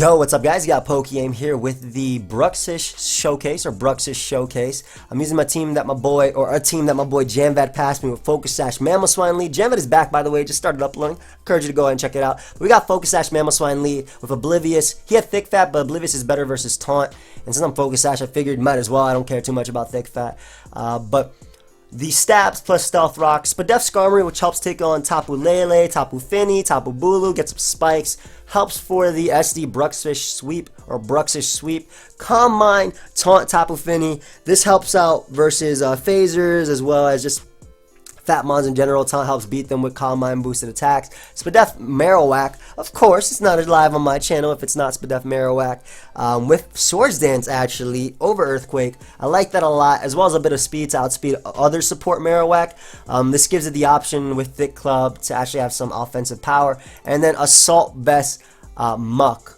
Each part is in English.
Yo, what's up guys? You got pokeaim here with the Bruxish showcase or Bruxish showcase. I'm using a team that my boy Janvad passed me with Focus Sash Mamoswine lead. Janvad is back, by the way, just started uploading. Encourage you to go ahead and check it out. But we got Focus Sash Mamoswine lead with Oblivious. He had Thick Fat, but Oblivious is better versus Taunt. And since I'm Focus Sash, I figured might as well. I don't care too much about Thick Fat. But the stabs plus stealth rock, Spadef Skarmory, which helps take on Tapu Lele, Tapu Fini, Tapu Bulu, gets some spikes, helps for the SD Bruxish sweep or Bruxish sweep. Calm Mind, taunt Tapu Fini. This helps out versus phasers as well as just Fat Mons in general. Taunt helps beat them with Calm Mind boosted attacks. Spadef Marowak, of course, it's not live on my channel if it's not Spadef Marowak. With Swords Dance actually over Earthquake. I like that a lot, as well as a bit of speed to outspeed other support Marowak. This gives it the option with Thick Club to actually have some offensive power. And then Assault Vest Muck.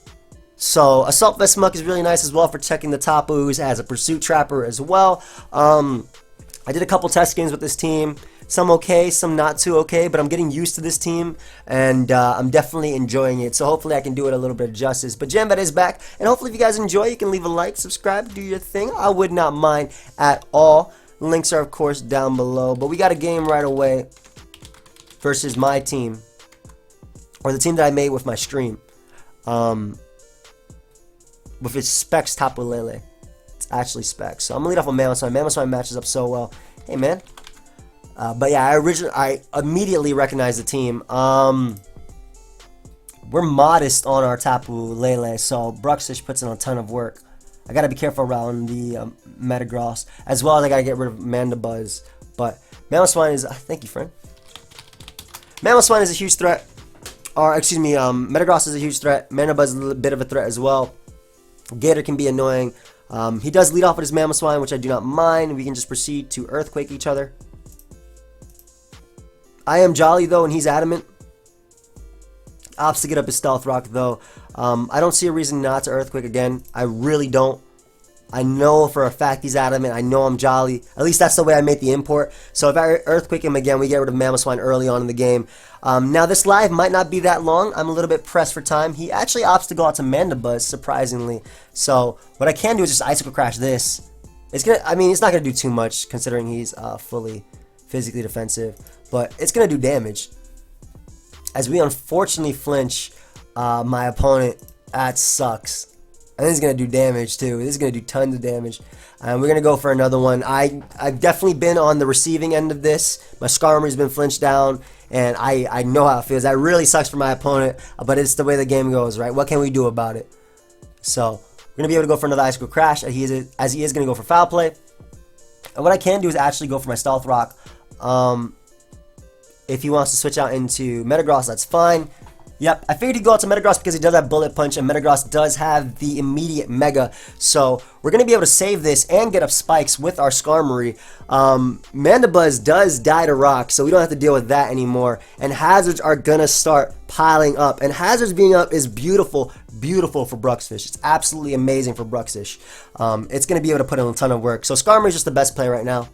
So Assault Vest Muck is really nice as well for checking the Tapus as a Pursuit Trapper as well. I did a couple test games with this team. Some okay, some not too okay, but I'm getting used to this team, and I'm definitely enjoying it. So hopefully I can do it a little bit of justice. But Janvad is back, and hopefully if you guys enjoy, you can leave a like, subscribe, do your thing. I would not mind at all. Links are, of course, down below. But we got a game right away versus my team, or the team that I made with my stream. With its Specs Tapu Lele. It's actually Specs. So I'm going to lead off with Mamoswine. Mamoswine matches up so well. Hey, man. But yeah, I immediately recognized the team. We're modest on our Tapu Lele, so Bruxish puts in a ton of work. I gotta be careful around the Metagross, as well as I gotta get rid of Mandibuzz. But Mamoswine is, thank you, friend. Mamoswine is a huge threat. Or excuse me, Metagross is a huge threat. Mandibuzz is a little bit of a threat as well. Gator can be annoying. He does lead off with his Mamoswine, which I do not mind. We can just proceed to Earthquake each other. I am Jolly though, and he's adamant. Opts to get up his Stealth Rock though. I don't see a reason not to Earthquake again. I really don't. I know for a fact he's adamant. I know I'm Jolly. At least that's the way I make the import. So if I Earthquake him again, we get rid of Mamoswine early on in the game. Now this live might not be that long. I'm a little bit pressed for time. He actually opts to go out to Mandibuzz, surprisingly. So what I can do is just Icicle Crash this. It's not gonna do too much considering he's fully physically defensive. But it's going to do damage. As we unfortunately flinch my opponent, that sucks. And this is going to do damage too. This is going to do tons of damage. And we're going to go for another one. I've definitely been on the receiving end of this. My Skarmory's been flinched down. And I know how it feels. That really sucks for my opponent. But it's the way the game goes, right? What can we do about it? So we're going to be able to go for another Icicle Crash. As he is going to go for Foul Play. And what I can do is actually go for my Stealth Rock. If he wants to switch out into Metagross, that's fine. Yep, I figured he'd go out to Metagross because he does have Bullet Punch, and Metagross does have the immediate Mega. So we're going to be able to save this and get up spikes with our Skarmory. Mandibuzz does die to Rock, so we don't have to deal with that anymore. And Hazards are going to start piling up. And Hazards being up is beautiful, beautiful for Bruxish. It's absolutely amazing for Bruxish. It's going to be able to put in a ton of work. So Skarmory is just the best play right now,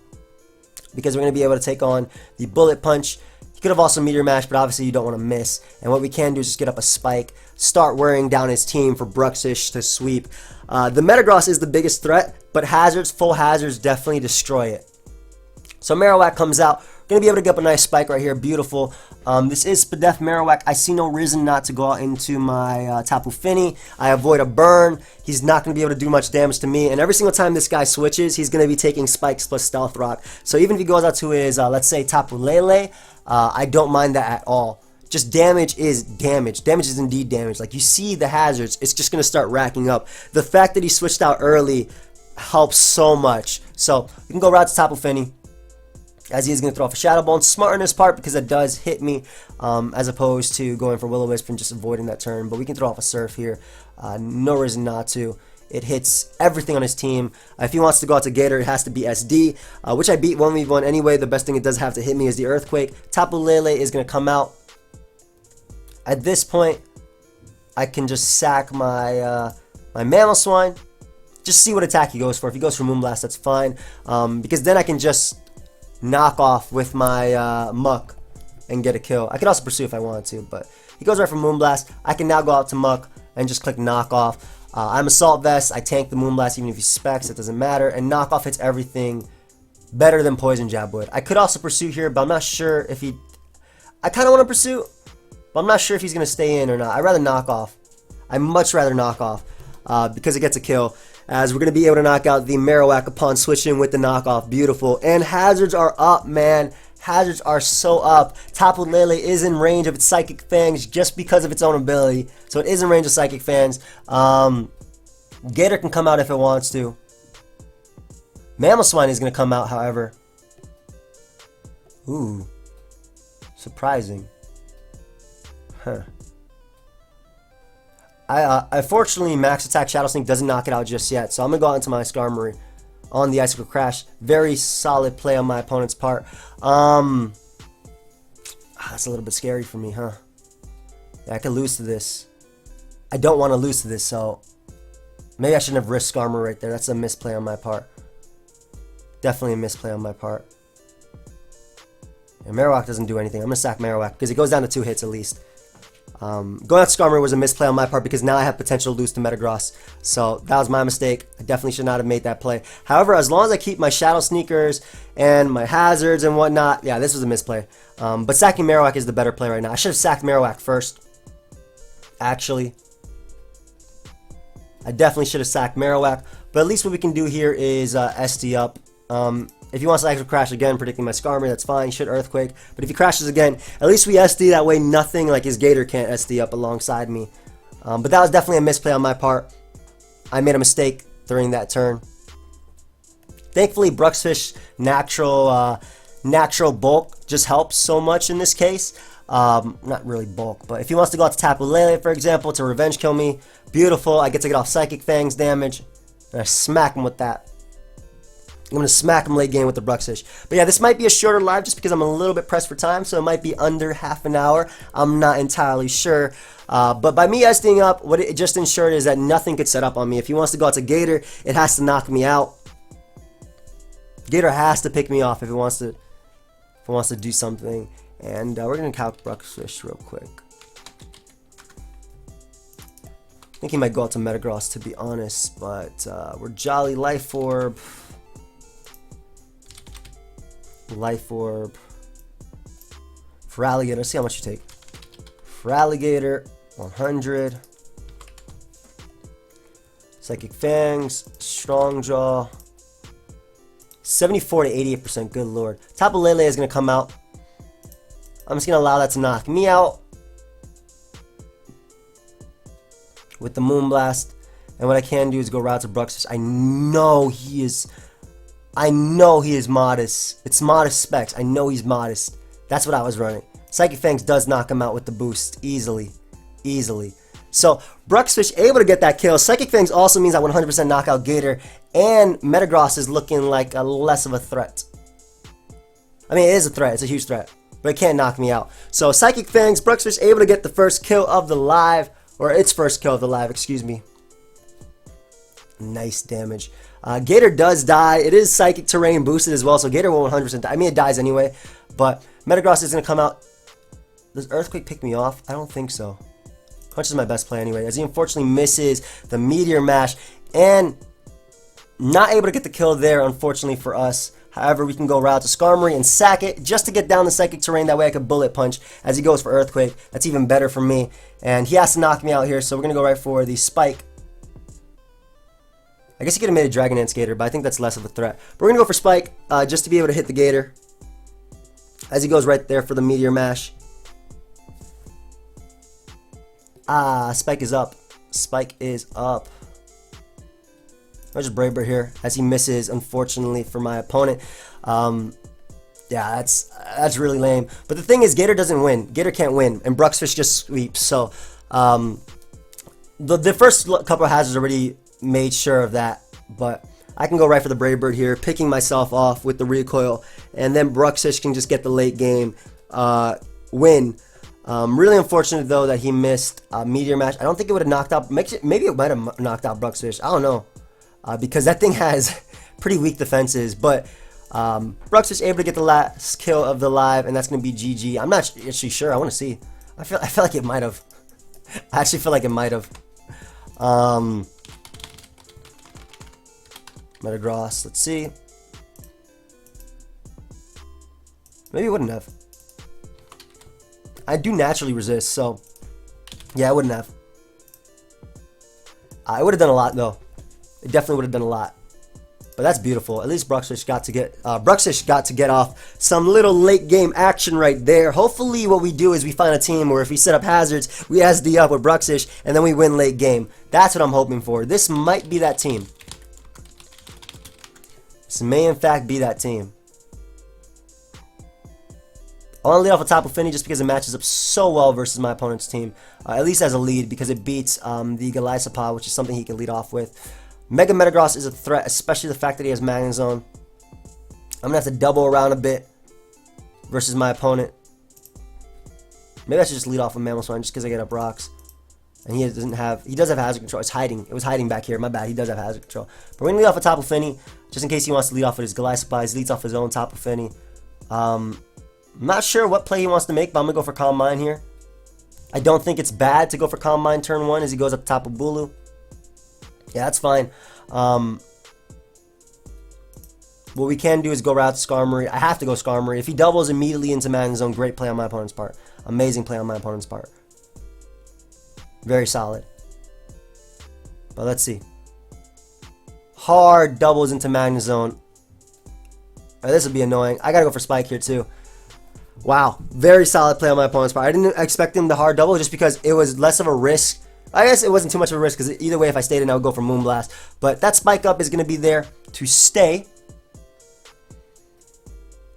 because we're going to be able to take on the Bullet Punch. You could have also Meteor Mash, but obviously you don't want to miss. And what we can do is just get up a spike, start wearing down his team for Bruxish to sweep. The Metagross is the biggest threat, but Hazards, full Hazards, definitely destroy it. So Marowak comes out. We're going to be able to get up a nice spike right here. Beautiful. This is Spadef Marowak. I see no reason not to go out into my Tapu Fini. I avoid a burn. He's not going to be able to do much damage to me. And every single time this guy switches, he's going to be taking spikes plus Stealth Rock. So even if he goes out to his, let's say, Tapu Lele, I don't mind that at all. Just damage is damage. Damage is indeed damage. Like you see the Hazards, it's just going to start racking up. The fact that he switched out early helps so much. So we can go right to Tapu Fini, as he is going to throw off a Shadow Bone. Smart on his part because it does hit me, as opposed to going for Will-O-Wisp and just avoiding that turn. But we can throw off a Surf here. No reason not to. It hits everything on his team. If he wants to go out to Gator, it has to be SD, which I beat 1v1 anyway. The best thing it does have to hit me is the Earthquake. Tapu Lele is going to come out. At this point, I can just sack my my Mamoswine. Just see what attack he goes for. If he goes for Moonblast, that's fine. Because then I can just knock off with my Muck and get a kill. I could also pursue if I wanted to, but he goes right for Moonblast. I can now go out to Muck and just click knock off. I'm Assault Vest. I tank the Moonblast even if he specs. It doesn't matter. And knock off hits everything better than Poison Jab would. I could also pursue here, but I'm not sure if he... I kind of want to pursue, but I'm not sure if he's going to stay in or not. I'd rather knock off. I'd much rather knock off because it gets a kill. As we're going to be able to knock out the Marowak upon switching with the knockoff. Beautiful. And hazards are up, man. Hazards are so up. Tapu Lele is in range of its Psychic Fangs just because of its own ability. So it is in range of Psychic Fangs. Gator can come out if it wants to. Mamoswine is going to come out, however. Ooh. Surprising. Huh. Unfortunately, Max Attack Shadow Sneak doesn't knock it out just yet. So I'm going to go out into my Skarmory on the Icicle Crash. Very solid play on my opponent's part. That's a little bit scary for me, huh? Yeah, I could lose to this. I don't want to lose to this, so maybe I shouldn't have risked Skarmory right there. That's a misplay on my part. Definitely a misplay on my part. And Marowak doesn't do anything. I'm going to sack Marowak because it goes down to 2 hits at least. Going out Skarmory was a misplay on my part because now I have potential to lose to Metagross. So that was my mistake. I definitely should not have made that play. However, as long as I keep my Shadow Sneakers and my hazards and whatnot, yeah, this was a misplay. But sacking Marowak is the better play right now. I should have sacked Marowak first. Actually, I definitely should have sacked Marowak. But at least what we can do here is SD up. If he wants to actually crash again, predicting my Skarmory, that's fine. He should Earthquake. But if he crashes again, at least we SD. That way nothing like his Gator can't SD up alongside me. But that was definitely a misplay on my part. I made a mistake during that turn. Thankfully, Bruxish natural bulk just helps so much in this case. Not really bulk, but if he wants to go out to Tapu Lele, for example, to revenge kill me, beautiful. I get to get off Psychic Fangs damage, and I smack him with that. I'm going to smack him late game with the Bruxish. But yeah, this might be a shorter live just because I'm a little bit pressed for time, so it might be under half an hour. I'm not entirely sure. But by me SDing up, what it just ensured is that nothing could set up on me. If he wants to go out to Gator, it has to knock me out. Gator has to pick me off if it wants to do something. And we're going to calc Bruxish real quick. I think he might go out to Metagross, to be honest, but we're Jolly Life Orb. Life Orb. For Alligator, let's see how much you take. For Alligator, 100. Psychic Fangs, Strong Jaw. 74 to 88%, good lord. Tapu Lele is going to come out. I'm just going to allow that to knock me out with the Moonblast. And what I can do is go route to Bruxish. I know he is modest. It's modest specs. I know he's modest. That's what I was running. Psychic Fangs does knock him out with the boost easily. Easily. So, Bruxish able to get that kill. Psychic Fangs also means I 100% knock out Gator. And Metagross is looking like a less of a threat. I mean, it is a threat. It's a huge threat. But it can't knock me out. So, Psychic Fangs, Bruxish able to get the first kill of the live. Or its first kill of the live, excuse me. Nice damage. Gator does die. It is Psychic Terrain boosted as well, so Gator will 100% die. I mean, it dies anyway, but Metagross is going to come out. Does Earthquake pick me off? I don't think so. Crunch is my best play anyway, as he unfortunately misses the Meteor Mash, and not able to get the kill there, unfortunately for us. However, we can go route to Skarmory and sack it just to get down the Psychic Terrain. That way I could Bullet Punch as he goes for Earthquake. That's even better for me, and he has to knock me out here, so we're going to go right for the Spike. I guess he could have made a Dragon Dance Gator, but I think that's less of a threat. But we're going to go for Spike, just to be able to hit the Gator. As he goes right there for the Meteor Mash. Spike is up. Spike is up. There's a Brave Bird here, as he misses, unfortunately, for my opponent. Yeah, that's really lame. But the thing is, Gator doesn't win. Gator can't win, and Bruxish just sweeps. So, the first couple of hazards already made sure of that, but I can go right for the Brave Bird here, picking myself off with the recoil, and then Bruxish can just get the late game win. Really unfortunate though that he missed Meteor Mash. I don't think it would have knocked out, maybe it might have knocked out Bruxish, I don't know, because that thing has pretty weak defenses, but Bruxish able to get the last kill of the live, and that's going to be GG. I'm not actually sure, I want to see. I feel like it might have. I actually feel like it might have. Metagross, let's see. Maybe it wouldn't have. I do naturally resist, so yeah, I wouldn't have. I would have done a lot though. It definitely would have done a lot. But that's beautiful. At least Bruxish got to get off some little late game action right there. Hopefully what we do is we find a team where if we set up hazards, we SD up with Bruxish, and then we win late game. That's what I'm hoping for. This might be that team. This may in fact be that team. I want to lead off with Tapu Fini just because it matches up so well versus my opponent's team. At least as a lead, because it beats the Golisopod, which is something he can lead off with. Mega Metagross is a threat, especially the fact that he has Magnezone. I'm going to have to double around a bit versus my opponent. Maybe I should just lead off with Mamoswine just because I get up rocks. And he does have hazard control. It's hiding. It was hiding back here. My bad. He does have hazard control. But we're going to lead off with Tapu Fini just in case he wants to lead off with his Golisopod. He leads off his own Tapu Fini. I'm not sure what play he wants to make, but I'm going to go for Calm Mind here. I don't think it's bad to go for Calm Mind turn 1 as he goes up Tapu Bulu. Yeah, that's fine. What we can do is go route to Skarmory. I have to go Skarmory. If he doubles immediately into Magnezone, great play on my opponent's part. Amazing play on my opponent's part. Very solid. But let's see. Hard doubles into Magnezone. Right, this would be annoying. I gotta go for Spike here too. Wow, very solid play on my opponent's part. I didn't expect him to hard double just because it was less of a risk. I guess it wasn't too much of a risk because either way, if I stayed in, I would go for Moonblast. But that Spike Up is going to be there to stay.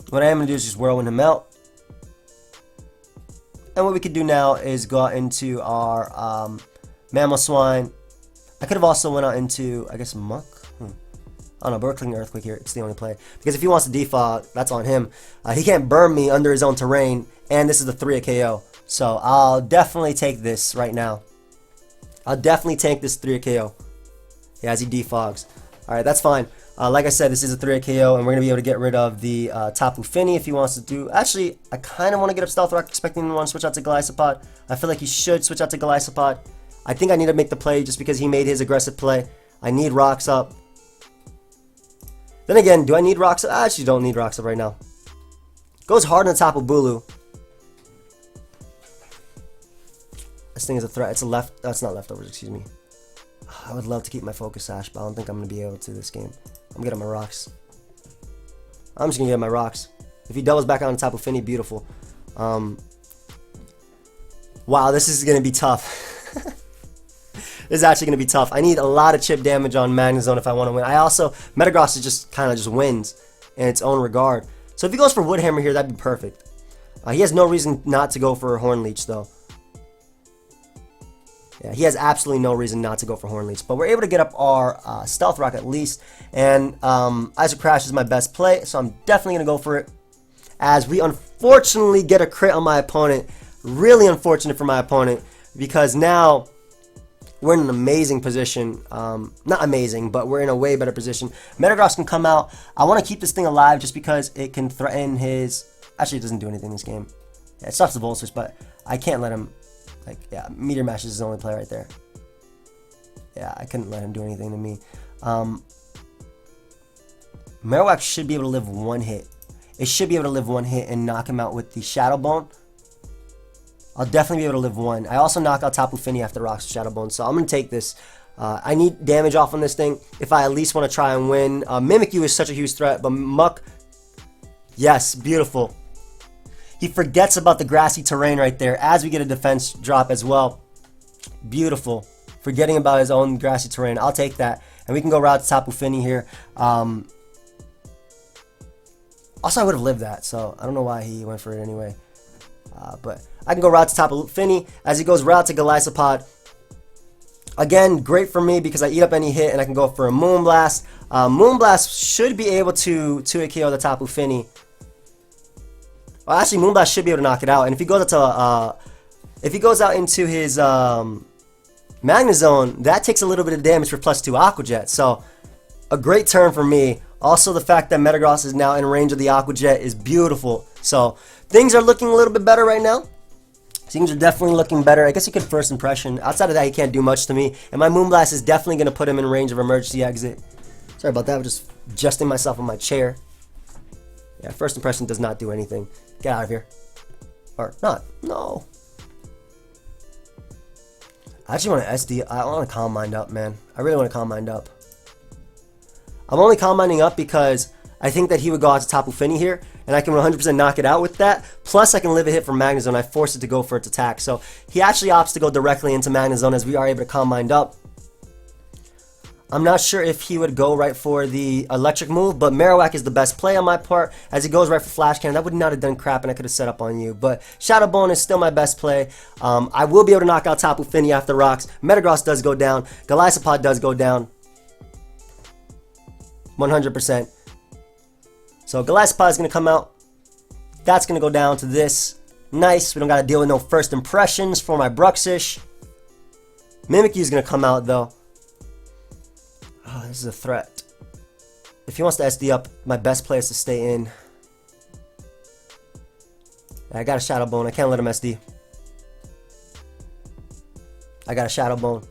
What I am going to do is just Whirlwind him out. And what we could do now is go out into our Mamoswine. I could have also went out into, I guess, Muck. I don't know, but we're clicking Earthquake here. It's the only play. Because if he wants to defog, that's on him. He can't burn me under his own terrain. And this is the 3 KO. So I'll definitely take this right now. I'll definitely tank this 3 KO. Yeah, as he defogs. Alright, that's fine. Like I said, this is a 3 KO, and we're going to be able to get rid of the Tapu Fini if he wants to do... Actually, I kind of want to get up Stealth Rock, expecting him to want to switch out to Golisopod. I feel like he should switch out to Golisopod. I think I need to make the play just because he made his aggressive play. I need Rocks up. Then again, do I need Rocks up? I actually don't need Rocks up right now. Goes hard on the Tapu Bulu. This thing is a threat. It's a left. That's not leftovers, excuse me. I would love to keep my Focus Sash, but I don't think I'm going to be able to this game. I'm getting my rocks. I'm just going to get my rocks. If he doubles back on Tapu Fini, beautiful. Wow, this is going to be tough. This is actually going to be tough. I need a lot of chip damage on Magnezone if I want to win. I also, Metagross is just kind of just wins in its own regard. So if he goes for Wood Hammer here, that'd be perfect. He has no reason not to go for Horn Leech, though. Yeah, he has absolutely no reason not to go for Horn Leech. But we're able to get up our Stealth Rock at least. And Ice Crash is my best play, so I'm definitely going to go for it. As we unfortunately get a crit on my opponent. Really unfortunate for my opponent. Because now we're in an amazing position. Not amazing, but we're in a way better position. Metagross can come out. I want to keep this thing alive just because it can threaten his... Actually, it doesn't do anything in this game. Yeah, it stops the Volt Switch, but I can't let him... Like, yeah, Meteor Mash is his only play right there. Yeah, I couldn't let him do anything to me. Marowak should be able to live one hit. It should be able to live one hit and knock him out with the Shadow Bone. I'll definitely be able to live one. I also knock out Tapu Fini after Rocks Shadow Bone, so I'm going to take this. I need damage off on this thing if I at least want to try and win. Mimikyu is such a huge threat, but Muck, yes, beautiful. He forgets about the grassy terrain right there as we get a defense drop as well. Beautiful. Forgetting about his own grassy terrain. I'll take that. And we can go route to Tapu Fini here. Also, I would have lived that, so I don't know why he went for it anyway. But I can go route to Tapu Fini as he goes route to Golisopod. Again, great for me because I eat up any hit and I can go for a Moonblast. Moonblast should be able to 2-hit KO the Tapu Fini. Well, actually, Moonblast should be able to knock it out. And if he goes out into his Magnezone, that takes a little bit of damage for +2 Aqua Jet. So, a great turn for me. Also, the fact that Metagross is now in range of the Aqua Jet is beautiful. So, things are looking a little bit better right now. Things are definitely looking better. I guess he could first impression. Outside of that, he can't do much to me. And my Moonblast is definitely going to put him in range of emergency exit. Sorry about that. I'm just adjusting myself on my chair. Yeah, first impression does not do anything. Get out of here. Or not. No. I actually want to SD. I want to Calm Mind up, man. I really want to Calm Mind up. I'm only Calm Minding up because I think that he would go out to Tapu Fini here, and I can 100% knock it out with that. Plus, I can live a hit from Magnezone. I force it to go for its attack. So he actually opts to go directly into Magnezone as we are able to Calm Mind up. I'm not sure if he would go right for the electric move, but Marowak is the best play on my part as he goes right for Flash Cannon. That would not have done crap and I could have set up on you. But Shadow Bone is still my best play. I will be able to knock out Tapu Fini after rocks. Metagross does go down. Golisopod does go down. 100%. So Golisopod is going to come out. That's going to go down to this. Nice. We don't got to deal with no first impressions for my Bruxish. Mimikyu is going to come out though. Oh, this is a threat. If he wants to SD up, my best play is to stay in. I got a Shadow Bone. I can't let him SD. I got a Shadow Bone.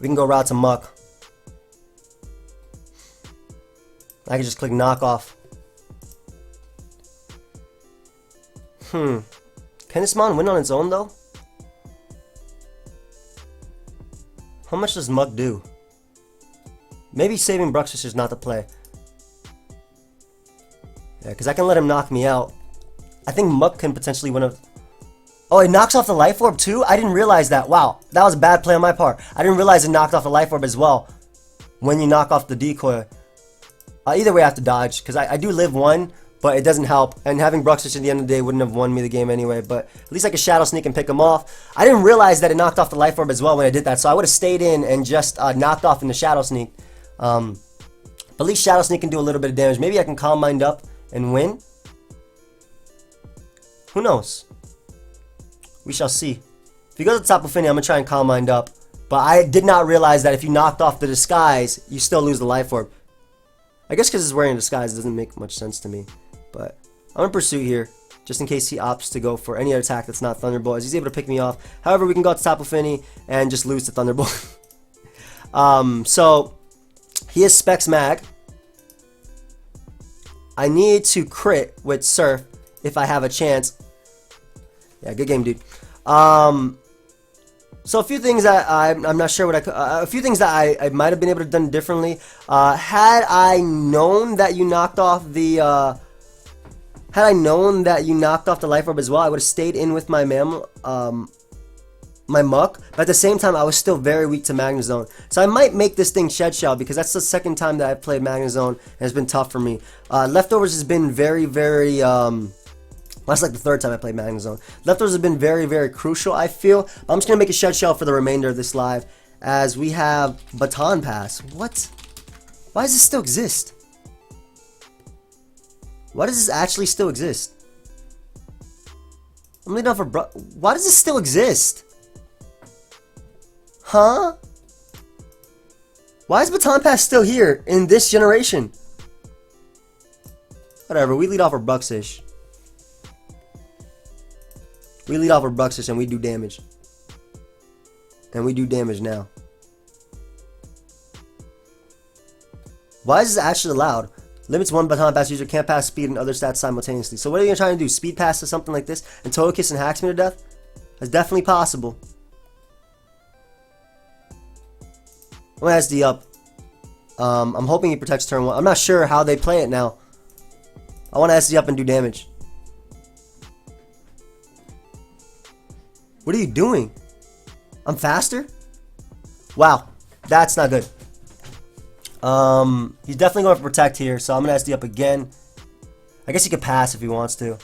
We can go route to Muck. I can just click knockoff. Can this Mon win on its own though? How much does Muck do? Maybe saving Bruxish is not the play. Yeah, because I can let him knock me out. I think Muck can potentially win a... Oh, it knocks off the Life Orb too? I didn't realize that. Wow, that was a bad play on my part. I didn't realize it knocked off the Life Orb as well when you knock off the decoy. Either way, I have to dodge because I do live one, but it doesn't help. And having Bruxish at the end of the day wouldn't have won me the game anyway. But at least I could Shadow Sneak and pick him off. I didn't realize that it knocked off the Life Orb as well when I did that. So I would have stayed in and just knocked off in the Shadow Sneak. But at least Shadow Sneak can do a little bit of damage. Maybe I can Calm Mind up and win. Who knows? We shall see. If he goes to Tapu Fini, I'm going to try and Calm Mind up. But I did not realize that if you knocked off the Disguise, you still lose the Life Orb. I guess because he's wearing a Disguise, it doesn't make much sense to me. But I'm going to pursue here, just in case he opts to go for any other attack that's not Thunderbolt, as he's able to pick me off. However, we can go to Tapu Fini and just lose to Thunderbolt. So... he is Specs Mag. I need to crit with Surf if I have a chance. Yeah, good game, dude. So a few things that I'm not sure what I could, a few things that I might have been able to done differently. Had I known that you knocked off the Life Orb as well, I would have stayed in with my my Muck, but at the same time I was still very weak to Magnezone. So I might make this thing Shed Shell because that's the second time that I've played Magnezone and it's been tough for me. Leftovers has been very that's like the third time I played Magnezone. Leftovers has been very crucial, I feel. I'm just gonna make a Shed Shell for the remainder of this live as we have Baton Pass. What? Why does this still exist? Why does this actually still exist? I'm leading off for why does this still exist? Huh? Why is Baton Pass still here in this generation? Whatever, we lead off our Bruxish. We lead off our Bruxish and we do damage. And we do damage now. Why is this actually allowed? Limits one Baton Pass user, can't pass speed and other stats simultaneously. So what are you trying to do? Speed pass to something like this and Togekiss and hacks me to death? That's definitely possible. I'm gonna SD up. I'm hoping he protects turn 1. I'm not sure how they play it now. I want to SD up and do damage. What are you doing? I'm faster? Wow, that's not good. He's definitely going for protect here, so I'm gonna SD up again. I guess he could pass if he wants to. I'm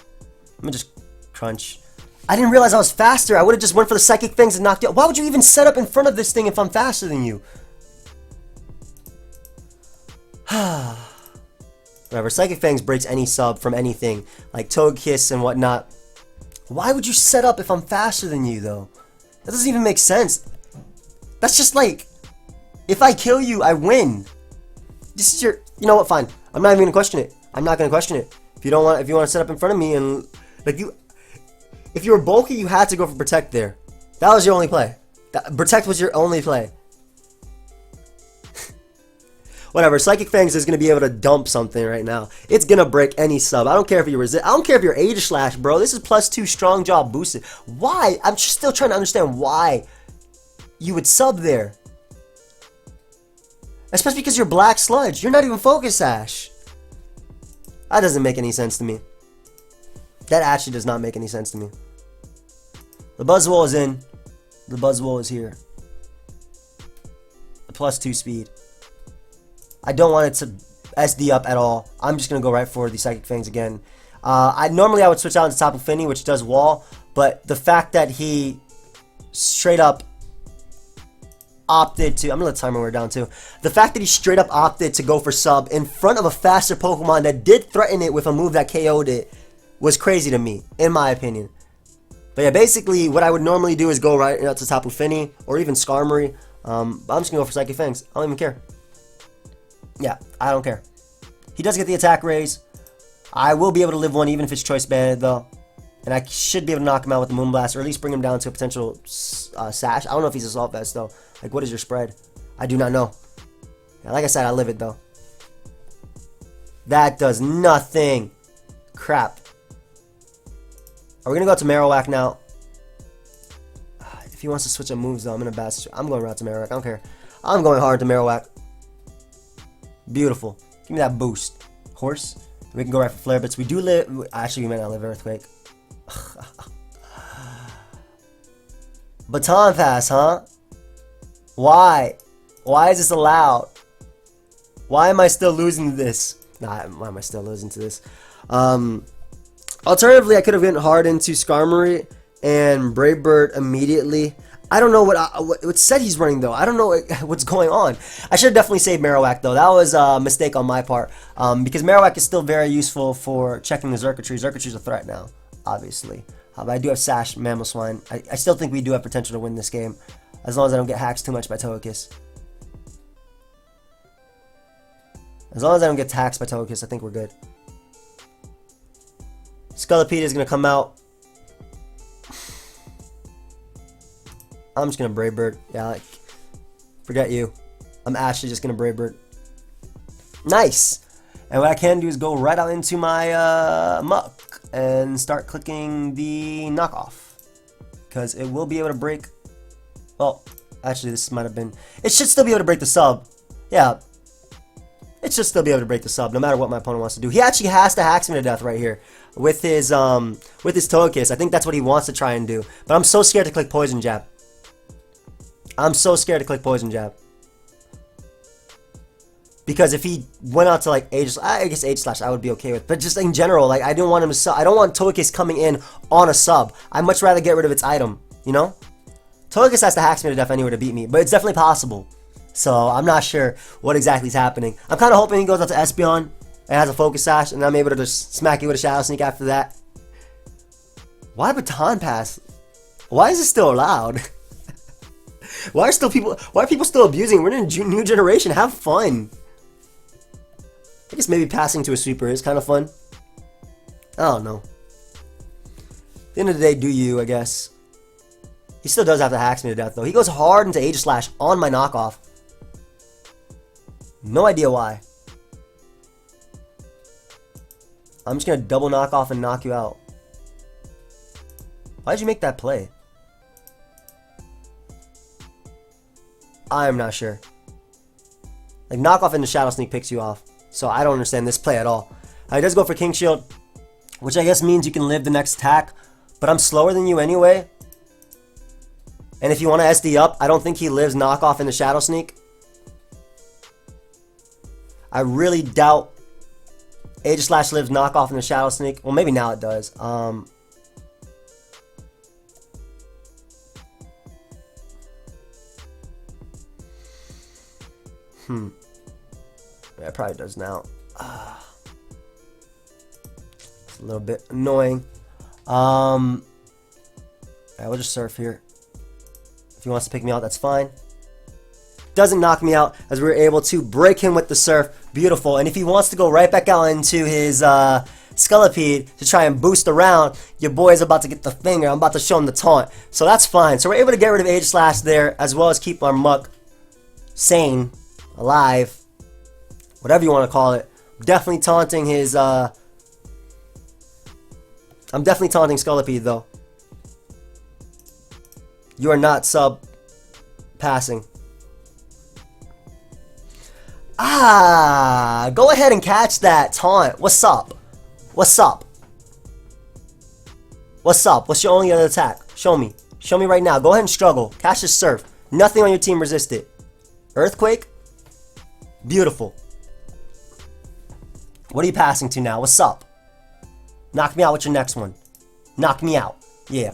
gonna just crunch. I didn't realize I was faster. I would have just went for the Psychic Fangs and knocked you out. Why would you even set up in front of this thing if I'm faster than you? Whatever, Psychic Fangs breaks any sub from anything, like Togekiss and whatnot. Why would you set up if I'm faster than you, though? That doesn't even make sense. That's just like, if I kill you, I win. This is your, you know what, fine. I'm not even gonna question it. I'm not gonna question it. If you don't want, if you want to set up in front of me and, like, If you were bulky, you had to go for protect there. That was your only play. Protect was your only play. Whatever. Psychic Fangs is going to be able to dump something right now. It's going to break any sub. I don't care if you resist. I don't care if you're Age Slash, bro. This is +2 strong jaw boosted. Why? I'm just still trying to understand why you would sub there. Especially because you're Black Sludge. You're not even Focus Sash. That doesn't make any sense to me. That actually does not make any sense to me. The Buzzwole is in. The Buzzwole is here. The +2 speed. I don't want it to SD up at all. I'm just going to go right for the Psychic Fangs again. Normally I would switch out into Tapu Fini, which does wall. But the fact that he straight up opted to... I'm going to let timer wear down too. The fact that he straight up opted to go for sub in front of a faster Pokemon that did threaten it with a move that KO'd it was crazy to me, in my opinion. But yeah, basically what I would normally do is go right out to Tapu Fini or even Skarmory. But I'm just going to go for Psychic Fangs. I don't even care. Yeah, I don't care. He does get the attack raise. I will be able to live one even if it's choice banded though. And I should be able to knock him out with the Moonblast or at least bring him down to a potential Sash. I don't know if he's Assault Vest though. Like, what is your spread? I do not know. Yeah, like I said, I live it though. That does nothing. Crap. Are we going to go to Marowak now? If he wants to switch up moves though, I'm in a bad situation. I'm going right to Marowak. I don't care. I'm going hard to Marowak. Beautiful. Give me that boost. Horse. We can go right for Flare Bits. We do live... Actually, we might not live Earthquake. Baton Pass, huh? Why? Why is this allowed? Why am I still losing to this? Nah, why am I still losing to this? Alternatively, I could have went hard into Skarmory and Brave Bird immediately. I don't know what set he's running though. I don't know what's going on. I should have definitely saved Marowak though. That was a mistake on my part. Because Marowak is still very useful for checking the Xurkitree. Xurkitree's a threat now, obviously. But I do have Sash, Mamoswine. I still think we do have potential to win this game. As long as I don't get hacked too much by Togekiss. As long as I don't get taxed by Togekiss, I think we're good. Scolipede is going to come out. I'm just going to Brave Bird. Yeah, like, forget you. I'm actually just going to Brave Bird. Nice! And what I can do is go right out into my Muck and start clicking the knockoff. Because it will be able to break... Well, actually this might have been... It should still be able to break the sub. Yeah. It should still be able to break the sub, no matter what my opponent wants to do. He actually has to hack me to death right here. With his Togekiss. I think that's what he wants to try and do. But I'm so scared to click Poison Jab. I'm so scared to click Poison Jab. Because if he went out to like I guess Age Slash I would be okay with. But just in general, like I don't want him to sub. I don't want Togekiss coming in on a sub. I'd much rather get rid of its item, you know? Togekiss has to hack me to death anyway to beat me, but it's definitely possible. So I'm not sure what exactly is happening. I'm kind of hoping he goes out to Espeon and has a Focus Sash, and I'm able to just smack you with a Shadow Sneak after that. Why Baton Pass? Why is this still allowed? Why are people still abusing? We're in a new generation. Have fun. I guess maybe passing to a sweeper is kind of fun. I don't know. At the end of the day, do you, I guess. He still does have to hack me to death, though. He goes hard into Age Slash on my knockoff. No idea why. I'm just going to double knock off and knock you out. Why did you make that play? I'm not sure. Like, knockoff into Shadow Sneak picks you off. So I don't understand this play at all. He does go for King Shield, which I guess means you can live the next attack. But I'm slower than you anyway. And if you want to SD up, I don't think he lives knockoff into Shadow Sneak. I really doubt Age Slash lives knockoff into Shadow Sneak. Well, maybe now it does. Yeah, it probably does now. It's a little bit annoying. Yeah, we'll just surf here. If he wants to pick me out, that's fine. Doesn't knock me out as we were able to break him with the surf. Beautiful. And if he wants to go right back out into his Scullipede to try and boost around. Your boy is about to get the finger. I'm about to show him the taunt. So that's fine. So we're able to get rid of Aegislash there, as well as keep our Muck sane, alive, whatever you want to call it. Definitely taunting his, I'm definitely taunting Scullipede, though. You are not sub-passing. Ah, go ahead and catch that taunt. What's up? What's up? What's up? What's your only other attack? Show me. Show me right now. Go ahead and struggle. Catch the Surf. Nothing on your team resist it. Earthquake? Beautiful. What are you passing to now? What's up? Knock me out with your next one. Knock me out. Yeah.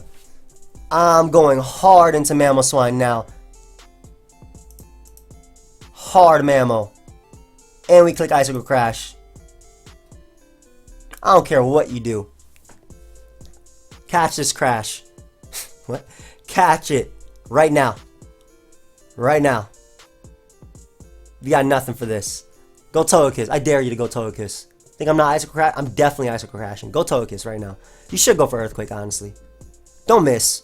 I'm going hard into Mamoswine now. Hard Mamo. And we click Icicle Crash. I don't care what you do. Catch this Crash. What? Catch it. Right now. Right now. You got nothing for this. Go Togekiss. I dare you to go Togekiss. Think I'm not Icicle Crash? I'm definitely Icicle Crashing. Go Togekiss right now. You should go for Earthquake, honestly. Don't miss.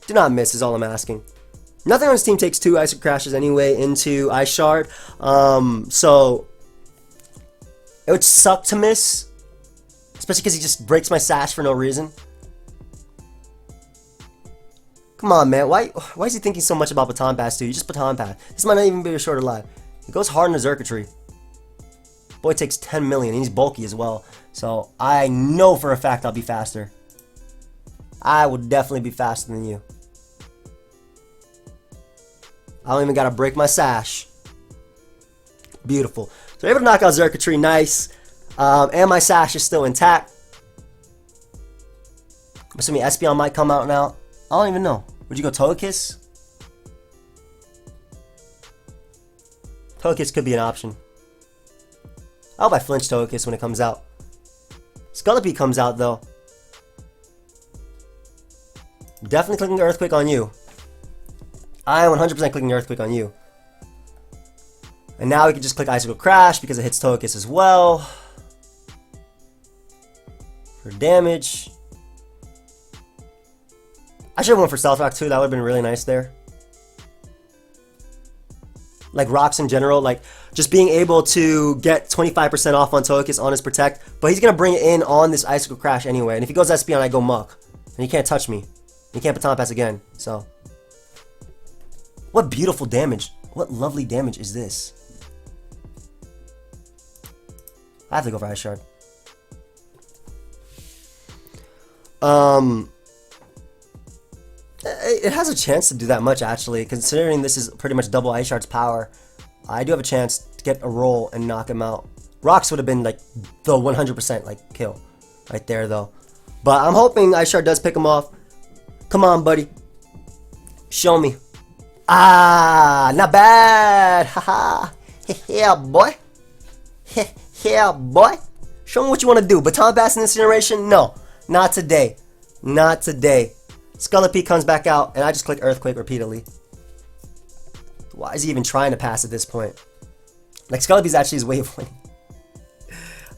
Do not miss is all I'm asking. Nothing on his team takes 2 Icicle Crashes anyway into Ice Shard. So it would suck to miss. Especially because he just breaks my Sash for no reason. Come on, man. Why is he thinking so much about Baton Pass, dude? You just Baton Pass. This might not even be a shorter live. He goes hard in the Xurkitree. Boy takes 10 million. And he's bulky as well. So I know for a fact I'll be faster. I would definitely be faster than you. I don't even gotta break my Sash. Beautiful. So we're able to knock out Xurkitree. Nice. And my Sash is still intact. I'm assuming Espeon might come out now. I don't even know. Would you go Togekiss? Togekiss could be an option. I hope I flinch Togekiss when it comes out. Scullipede comes out though. Definitely clicking Earthquake on you. I am 100% clicking Earthquake on you. And now we can just click Icicle Crash because it hits Togekiss as well. For damage. I should have went for Stealth Rock too. That would have been really nice there. Like rocks in general, like just being able to get 25% off on Togekiss on his Protect. But he's going to bring it in on this Icicle Crash anyway. And if he goes Espeon, I go Muck. And he can't touch me. He can't Baton Pass again. So, what beautiful damage. What lovely damage is this? I have to go for Ice Shard. It has a chance to do that much actually, considering this is pretty much double Ice Shard's power. I do have a chance to get a roll and knock him out. Rocks would have been like the 100% like kill right there though. But I'm hoping Ice Shard does pick him off. Come on, buddy. Show me. Ah, not bad. Haha. Yeah, boy. Yeah, boy. Show me what you want to do. Baton Pass and Incineration? No, not today. Not today. Scullipede comes back out, and I just click Earthquake repeatedly. Why is he even trying to pass at this point? Like, Scullipede's actually his way of winning.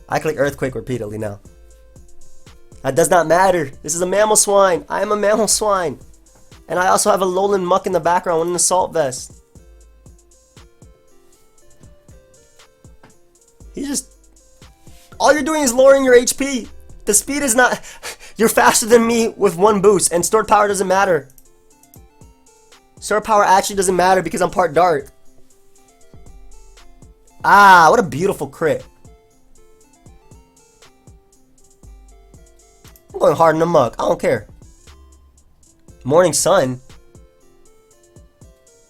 I click Earthquake repeatedly now. That does not matter. This is a Mamoswine. I am a Mamoswine. And I also have a Alolan Muck in the background with an Assault Vest. He's just... all you're doing is lowering your HP. The speed is not... You're faster than me with 1 boost, and stored power doesn't matter. Stored power actually doesn't matter because I'm part Dark. Ah, what a beautiful crit. I'm going hard in the Muck. I don't care. Morning Sun.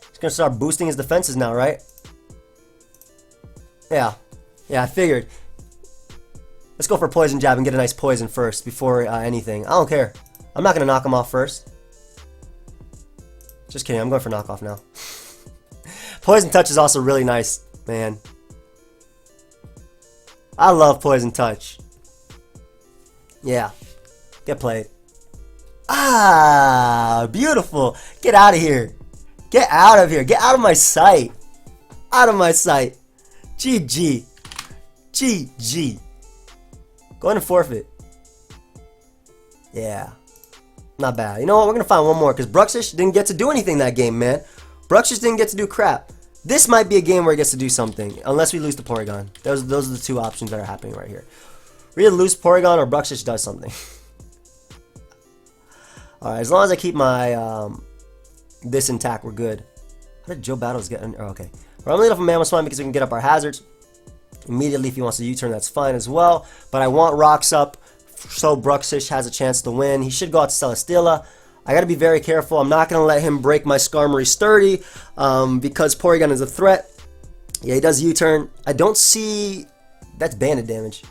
He's gonna start boosting his defenses now, right? Yeah. Yeah, I figured. Let's go for Poison Jab and get a nice poison first before anything. I don't care. I'm not gonna knock him off first. Just kidding, I'm going for knockoff now. Poison Touch is also really nice, man. I love Poison Touch. Yeah. Get played. Ah, beautiful. Get out of here. Get out of here. Get out of my sight. Out of my sight. GG. GG. Go ahead and forfeit. Yeah. Not bad. You know what? We're going to find one more because Bruxish didn't get to do anything that game, man. Bruxish didn't get to do crap. This might be a game where he gets to do something, unless we lose to Porygon. Those are the two options that are happening right here. We either lose Porygon or Bruxish does something. Alright, as long as I keep my this intact, we're good. How did Joe Battles get in? Oh, okay. We're only off a Mammoth Spine because we can get up our hazards. Immediately, if he wants to U-turn, that's fine as well. But I want rocks up so Bruxish has a chance to win. He should go out to Celesteela. I got to be very careful. I'm not going to let him break my Skarmory Sturdy because Porygon is a threat. Yeah, he does U-turn. I don't see... That's banded damage.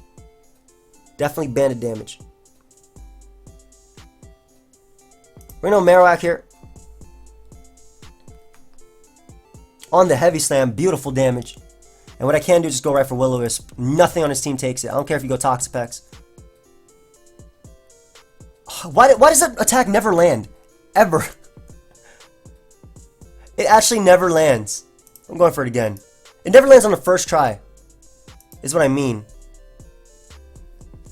Definitely banded damage. We're going to Marowak here. On the Heavy Slam, beautiful damage. And what I can do is just go right for Will-O-Wisp. Nothing on his team takes it. I don't care if you go Toxapex. Why does that attack never land? Ever. It actually never lands. I'm going for it again. It never lands on the first try. Is what I mean.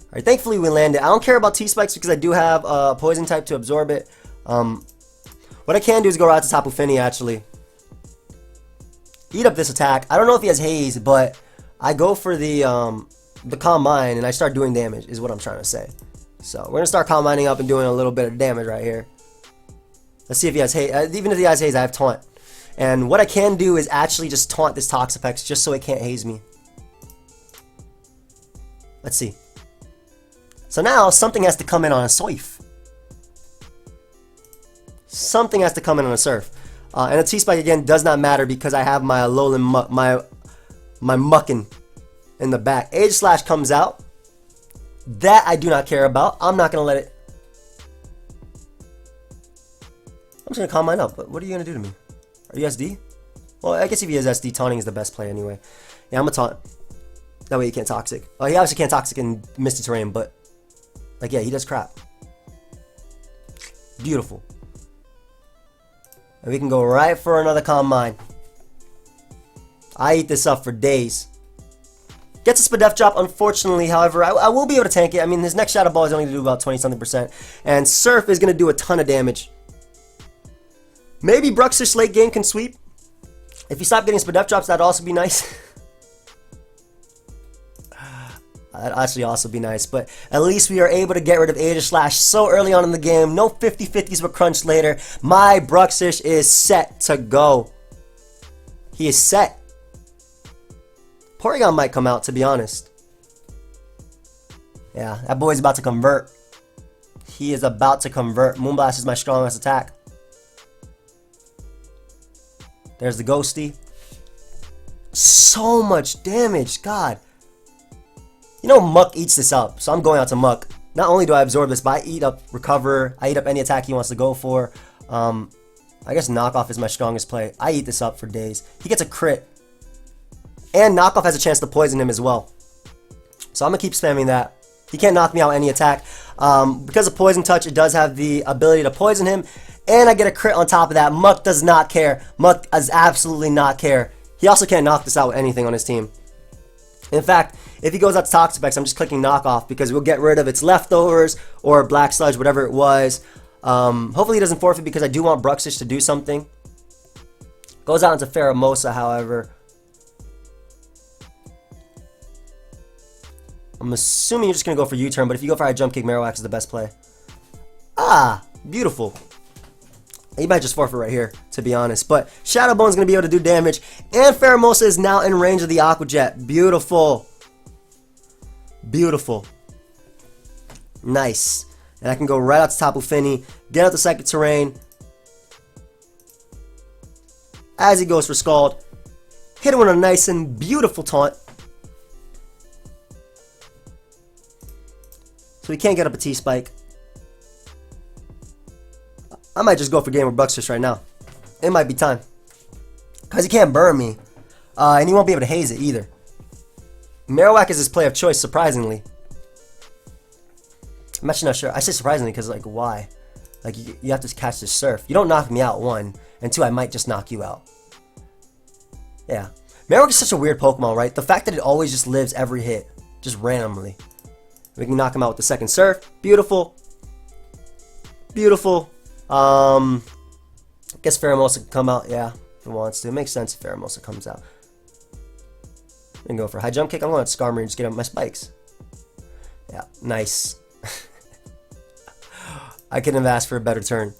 Alright, thankfully we landed. I don't care about T-Spikes because I do have a poison type to absorb it. What I can do is go right to Tapu Fini actually. Eat up this attack. I don't know if he has Haze, but I go for the Calm Mind and I start doing damage is what I'm trying to say. So we're gonna start Calm Minding up and doing a little bit of damage right here. Let's see if he has Haze. Even if he has Haze, I have Taunt. And what I can do is actually just taunt this Toxapex just so it can't haze me. Let's see. So now something has to come in on a Surf. Something has to come in on a Surf. And a T-Spike again does not matter because I have my Alolan my Muckin in the back. Aegislash comes out. That I do not care about. I'm not gonna let it. I'm just gonna Calm Mind up. But what are you gonna do to me? Are you SD? Well, I guess if he has SD, taunting is the best play anyway. Yeah, I'm a taunt. That way he can't Toxic. Oh, he obviously can't Toxic in Misty Terrain, but like yeah, he does crap. Beautiful. And we can go right for another Calm Mind. I eat this up for days. Gets a Spadef drop, unfortunately, however, I will be able to tank it. I mean, his next Shadow Ball is only going to do about 20-something%. And Surf is going to do a ton of damage. Maybe Bruxish late game can sweep. If you stop getting Spadef drops, that'd also be nice. That'd actually also be nice. But at least we are able to get rid of Aegislash so early on in the game. No 50-50s were crunched later. My Bruxish is set to go. He is set. Porygon might come out, to be honest. Yeah, that boy's about to convert. He is about to convert. Moonblast is my strongest attack. There's the Ghosty. So much damage, God. You know Muck eats this up, so I'm going out to Muck. Not only do I absorb this, but I eat up Recover. I eat up any attack he wants to go for. I guess Knockoff is my strongest play. I eat this up for days. He gets a crit. And Knockoff has a chance to poison him as well. So I'm going to keep spamming that. He can't knock me out any attack. Because of Poison Touch, it does have the ability to poison him. And I get a crit on top of that. Muck does not care. Muck does absolutely not care. He also can't knock this out with anything on his team. In fact, if he goes out to Toxapex, I'm just clicking Knockoff because we'll get rid of its leftovers or Black Sludge, whatever it was. Hopefully he doesn't forfeit because I do want Bruxish to do something. Goes out into Pheromosa, however. I'm assuming you're just going to go for U-turn, but if you go for High Jump Kick, Marowak is the best play. Ah, beautiful. He might just forfeit right here, to be honest. But Shadow Bone's going to be able to do damage. And Pheromosa is now in range of the Aqua Jet. Beautiful. Beautiful. Nice. And I can go right out to Tapu Fini, get out the Psychic Terrain. As he goes for Scald. Hit him with a nice and beautiful taunt. So he can't get up a T-Spike. I might just go for game with Bruxish right now. It might be time. Because he can't burn me. And he won't be able to haze it either. Marowak is his play of choice, surprisingly. I'm actually not sure. I say surprisingly because, like, why? Like, you have to catch this Surf. You don't knock me out, one. And two, I might just knock you out. Yeah. Marowak is such a weird Pokemon, right? The fact that it always just lives every hit. Just randomly. We can knock him out with the second surf. Beautiful. Beautiful. I guess Pheromosa can come out. Yeah, if it wants to. It makes sense if Pheromosa comes out. I'm going to go for a high jump kick. I'm going to Scar Marine and just get up my spikes. Yeah, nice. I couldn't have asked for a better turn.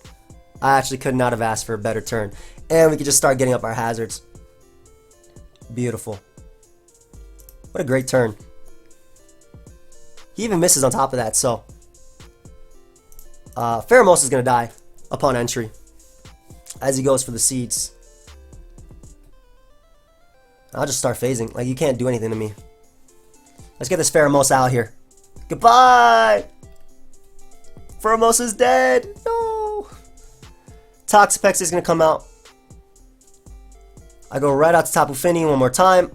I actually could not have asked for a better turn. And we could just start getting up our hazards. Beautiful. What a great turn. He even misses on top of that, so. Pheromosa is going to die upon entry. As he goes for the seeds. I'll just start phasing. Like, you can't do anything to me. Let's get this Pheromosa out here. Goodbye! Pheromosa's dead! No! Toxapex is going to come out. I go right out to Tapu Fini one more time.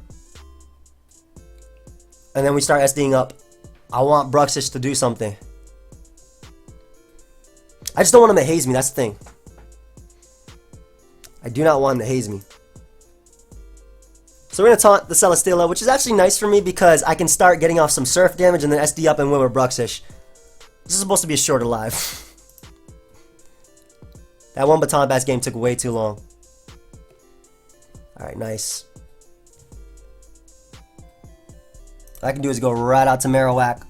And then we start SDing up. I want Bruxish to do something. I just don't want him to haze me, that's the thing. I do not want him to haze me. So we're going to taunt the Celesteela, which is actually nice for me because I can start getting off some surf damage and then SD up and win with Bruxish. This is supposed to be a shorter live. That one Baton Bass game took way too long. Alright, nice. What I can do is go right out to Marowak.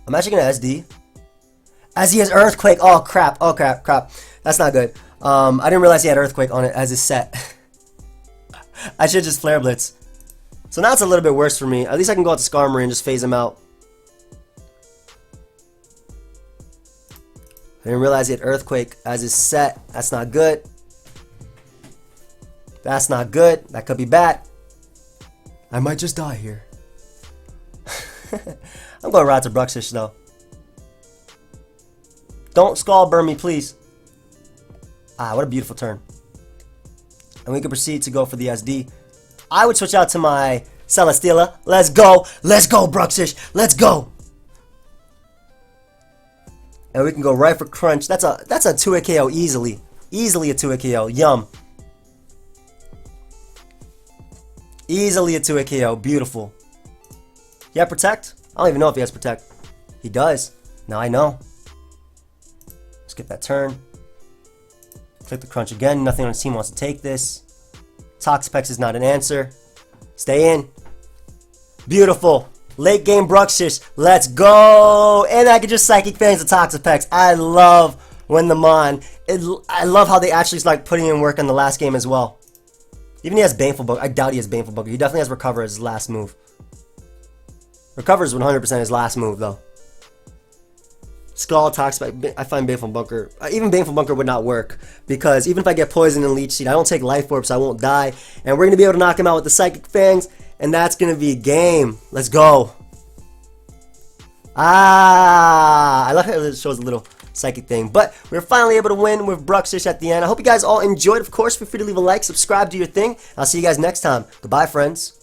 I'm actually going to SD. As he has Earthquake. Oh, crap. Oh, crap. Crap. That's not good. I didn't realize he had Earthquake on it as his set. I should just Flare Blitz. So now it's a little bit worse for me. At least I can go out to Scar Marine and just phase him out. I didn't realize he had Earthquake as his set. That's not good. That's not good. That could be bad. I might just die here. I'm going right to Bruxish though. Don't Skull Burn me, please. Ah, what a beautiful turn. And we can proceed to go for the SD. I would switch out to my Celesteela. Let's go. Let's go, Bruxish. Let's go. And we can go right for Crunch. That's a 2-hit KO easily. Easily a 2-hit KO. Yum. Easily a 2-hit KO. Beautiful. Yeah, Protect? I don't even know if he has Protect. He does. Now I know. Let's get that turn. Click the Crunch again. Nothing on his team wants to take this. Toxapex is not an answer. Stay in. Beautiful. Late game Bruxish. Let's go. And I can just Psychic Fangs the Toxapex. I love when the Mon. I love how they actually start putting in work on the last game as well. Even he has Baneful Booker. I doubt he has Baneful Booker. He definitely has Recover as his last move. Recover is 100% his last move though. Skull, Toxapex. I find Baneful Bunker. Even Baneful Bunker would not work. Because even if I get Poison and Leech Seed, I don't take Life Orb, so I won't die. And we're going to be able to knock him out with the Psychic Fangs. And that's going to be game. Let's go. Ah, I love how it shows a little psychic thing. But we're finally able to win with Bruxish at the end. I hope you guys all enjoyed. Of course, feel free to leave a like, subscribe, do your thing. I'll see you guys next time. Goodbye, friends.